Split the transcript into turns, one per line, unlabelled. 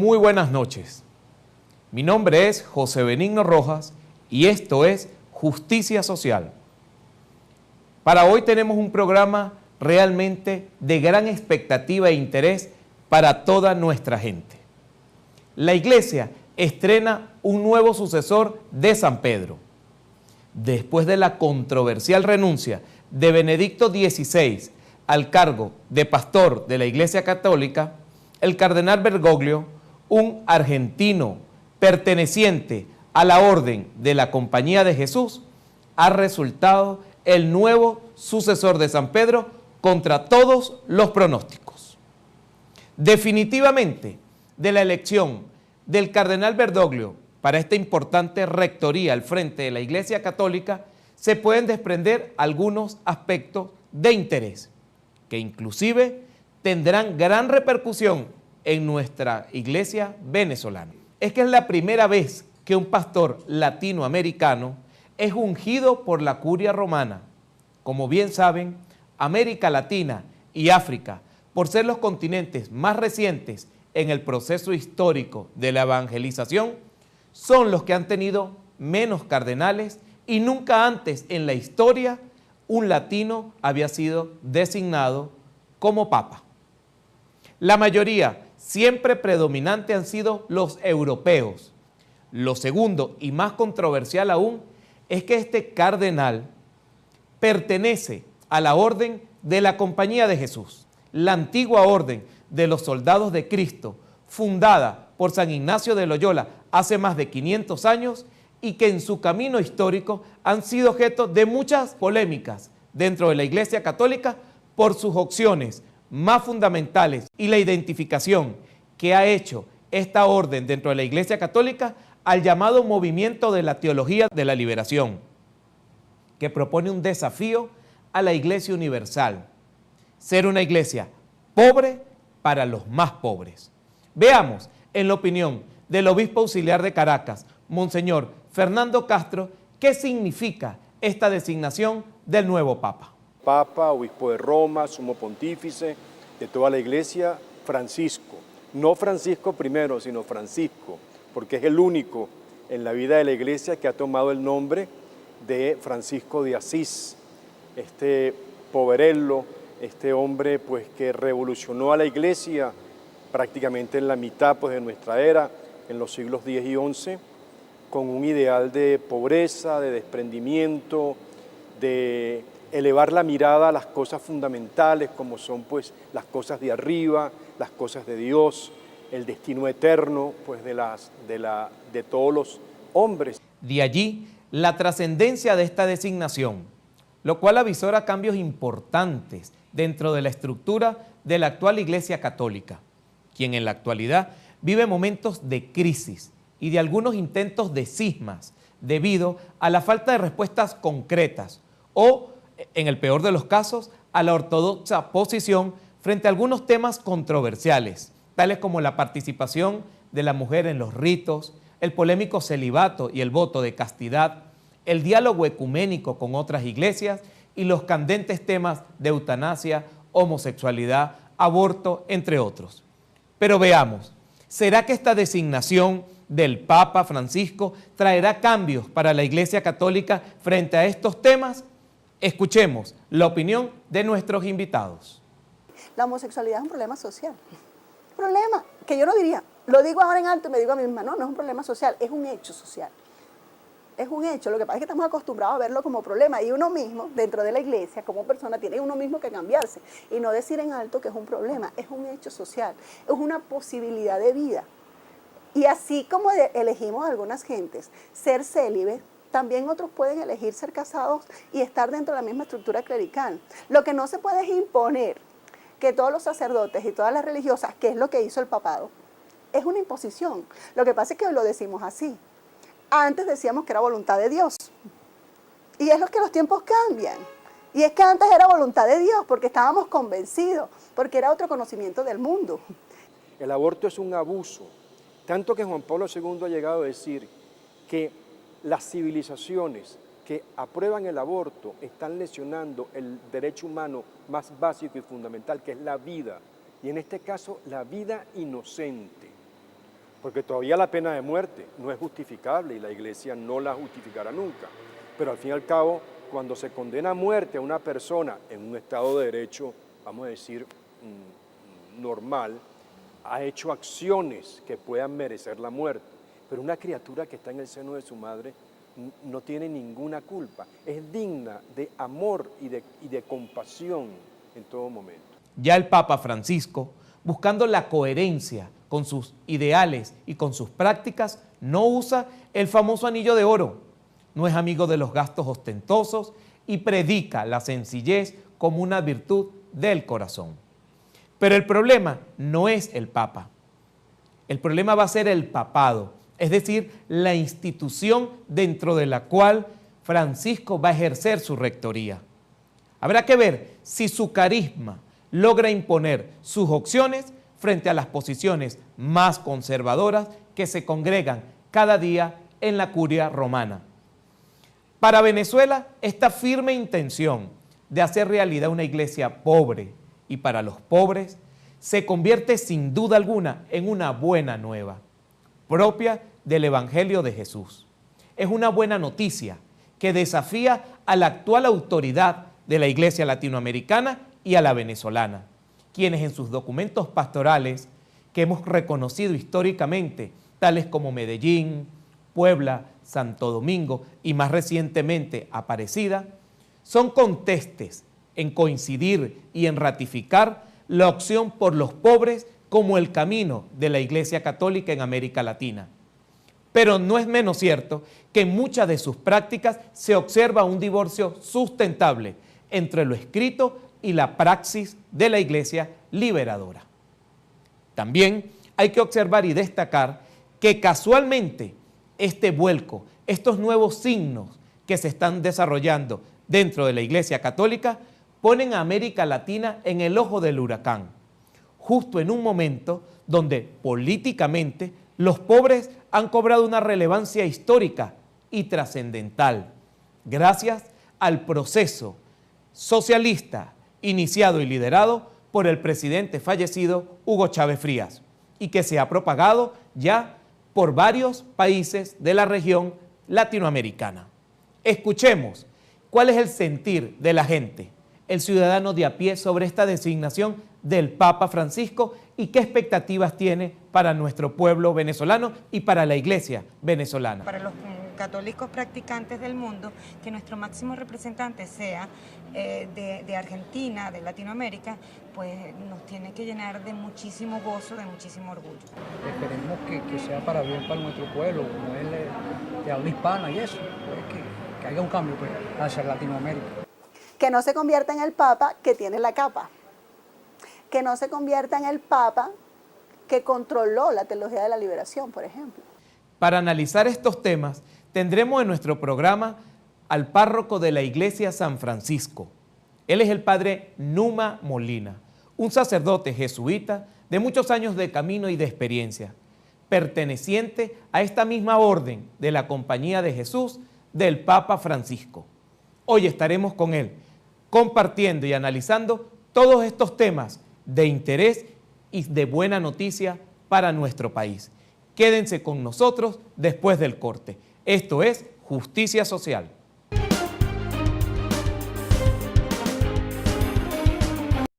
Muy buenas noches. Mi nombre es José Benigno Rojas y esto es Justicia Social. Para hoy tenemos un programa realmente de gran expectativa e interés para toda nuestra gente. La Iglesia estrena un nuevo sucesor de San Pedro. Después de la controversial renuncia de Benedicto XVI al cargo de pastor de la Iglesia Católica, el cardenal Bergoglio, un argentino perteneciente a la Orden de la Compañía de Jesús, ha resultado el nuevo sucesor de San Pedro contra todos los pronósticos. Definitivamente, de la elección del cardenal Bergoglio para esta importante rectoría al frente de la Iglesia Católica, se pueden desprender algunos aspectos de interés, que inclusive tendrán gran repercusión en nuestra iglesia venezolana. Es que es la primera vez que un pastor latinoamericano es ungido por la curia romana. Como bien saben, América Latina y África, por ser los continentes más recientes en el proceso histórico de la evangelización, son los que han tenido menos cardenales y nunca antes en la historia un latino había sido designado como papa. La mayoría, siempre predominante, han sido los europeos. Lo segundo y más controversial aún es que este cardenal pertenece a la Orden de la Compañía de Jesús, la antigua Orden de los Soldados de Cristo, fundada por San Ignacio de Loyola hace más de 500 años y que en su camino histórico han sido objeto de muchas polémicas dentro de la Iglesia Católica por sus opciones más fundamentales y la identificación que ha hecho esta orden dentro de la Iglesia Católica al llamado movimiento de la teología de la liberación, que propone un desafío a la Iglesia universal, ser una iglesia pobre para los más pobres. Veamos en la opinión del obispo auxiliar de Caracas, Monseñor Fernando Castro, qué significa esta designación del nuevo Papa.
Papa, obispo de Roma, sumo pontífice de toda la Iglesia, Francisco. No Francisco I, sino Francisco, porque es el único en la vida de la Iglesia que ha tomado el nombre de Francisco de Asís, este poverello, este hombre pues, que revolucionó a la Iglesia prácticamente en la mitad pues, de nuestra era, en los siglos X y XI, con un ideal de pobreza, de desprendimiento, de elevar la mirada a las cosas fundamentales como son pues las cosas de arriba, las cosas de Dios, el destino eterno pues de todos los hombres.
De allí la trascendencia de esta designación, lo cual avisora cambios importantes dentro de la estructura de la actual Iglesia Católica, quien en la actualidad vive momentos de crisis y de algunos intentos de cismas debido a la falta de respuestas concretas o, en el peor de los casos, a la ortodoxa posición frente a algunos temas controversiales, tales como la participación de la mujer en los ritos, el polémico celibato y el voto de castidad, el diálogo ecuménico con otras iglesias y los candentes temas de eutanasia, homosexualidad, aborto, entre otros. Pero veamos, ¿será que esta designación del Papa Francisco traerá cambios para la Iglesia Católica frente a estos temas? Escuchemos la opinión de nuestros invitados.
La homosexualidad es un problema social. Un problema que yo no diría, lo digo ahora en alto y me digo a mí misma, no es un problema social, es un hecho social. Es un hecho, lo que pasa es que estamos acostumbrados a verlo como problema y uno mismo, dentro de la iglesia, como persona, tiene uno mismo que cambiarse y no decir en alto que es un problema, es un hecho social, es una posibilidad de vida. Y así como elegimos a algunas gentes ser célibes, también otros pueden elegir ser casados y estar dentro de la misma estructura clerical. Lo que no se puede es imponer que todos los sacerdotes y todas las religiosas, que es lo que hizo el papado, es una imposición. Lo que pasa es que hoy lo decimos así. Antes decíamos que era voluntad de Dios. Y es lo que los tiempos cambian. Y es que antes era voluntad de Dios porque estábamos convencidos, porque era otro conocimiento del mundo.
El aborto es un abuso, tanto que Juan Pablo II ha llegado a decir que las civilizaciones que aprueban el aborto están lesionando el derecho humano más básico y fundamental, que es la vida, y en este caso la vida inocente. porque todavía la pena de muerte no es justificable y la Iglesia no la justificará nunca. Pero al fin y al cabo, cuando se condena a muerte a una persona en un Estado de Derecho, vamos a decir, normal, ha hecho acciones que puedan merecer la muerte. Pero una criatura que está en el seno de su madre no tiene ninguna culpa, es digna de amor y de compasión en todo momento.
Ya el Papa Francisco, buscando la coherencia con sus ideales y con sus prácticas, no usa el famoso anillo de oro, no es amigo de los gastos ostentosos y predica la sencillez como una virtud del corazón. Pero el problema no es el Papa, el problema va a ser el papado, es decir, la institución dentro de la cual Francisco va a ejercer su rectoría. Habrá que ver si su carisma logra imponer sus opciones frente a las posiciones más conservadoras que se congregan cada día en la curia romana. Para Venezuela, esta firme intención de hacer realidad una iglesia pobre y para los pobres se convierte sin duda alguna en una buena nueva, propia del Evangelio de Jesús. Es una buena noticia que desafía a la actual autoridad de la Iglesia latinoamericana y a la venezolana, quienes en sus documentos pastorales que hemos reconocido históricamente, tales como Medellín, Puebla, Santo Domingo y más recientemente Aparecida, son contestes en coincidir y en ratificar la opción por los pobres como el camino de la Iglesia Católica en América Latina. Pero no es menos cierto que en muchas de sus prácticas se observa un divorcio sustentable entre lo escrito y la praxis de la Iglesia liberadora. También hay que observar y destacar que casualmente este vuelco, estos nuevos signos que se están desarrollando dentro de la Iglesia Católica, ponen a América Latina en el ojo del huracán, justo en un momento donde políticamente los pobres han cobrado una relevancia histórica y trascendental, gracias al proceso socialista iniciado y liderado por el presidente fallecido Hugo Chávez Frías y que se ha propagado ya por varios países de la región latinoamericana. Escuchemos cuál es el sentir de la gente, el ciudadano de a pie sobre esta designación del Papa Francisco y qué expectativas tiene para nuestro pueblo venezolano y para la Iglesia venezolana.
Para los católicos practicantes del mundo, que nuestro máximo representante sea de Argentina, de Latinoamérica, pues nos tiene que llenar de muchísimo gozo, de muchísimo orgullo.
Esperemos que sea para bien para nuestro pueblo, como es de habla hispana y eso, pues que haya un cambio pues, hacia Latinoamérica.
Que no se convierta en el Papa que tiene la capa. Que no se convierta en el Papa que controló la teología de la liberación, por ejemplo.
Para analizar estos temas, tendremos en nuestro programa al párroco de la Iglesia San Francisco. Él es el padre Numa Molina, un sacerdote jesuita de muchos años de camino y de experiencia, perteneciente a esta misma orden de la Compañía de Jesús del Papa Francisco. Hoy estaremos con él, compartiendo y analizando todos estos temas de interés y de buena noticia para nuestro país. Quédense con nosotros después del corte. Esto es Justicia Social.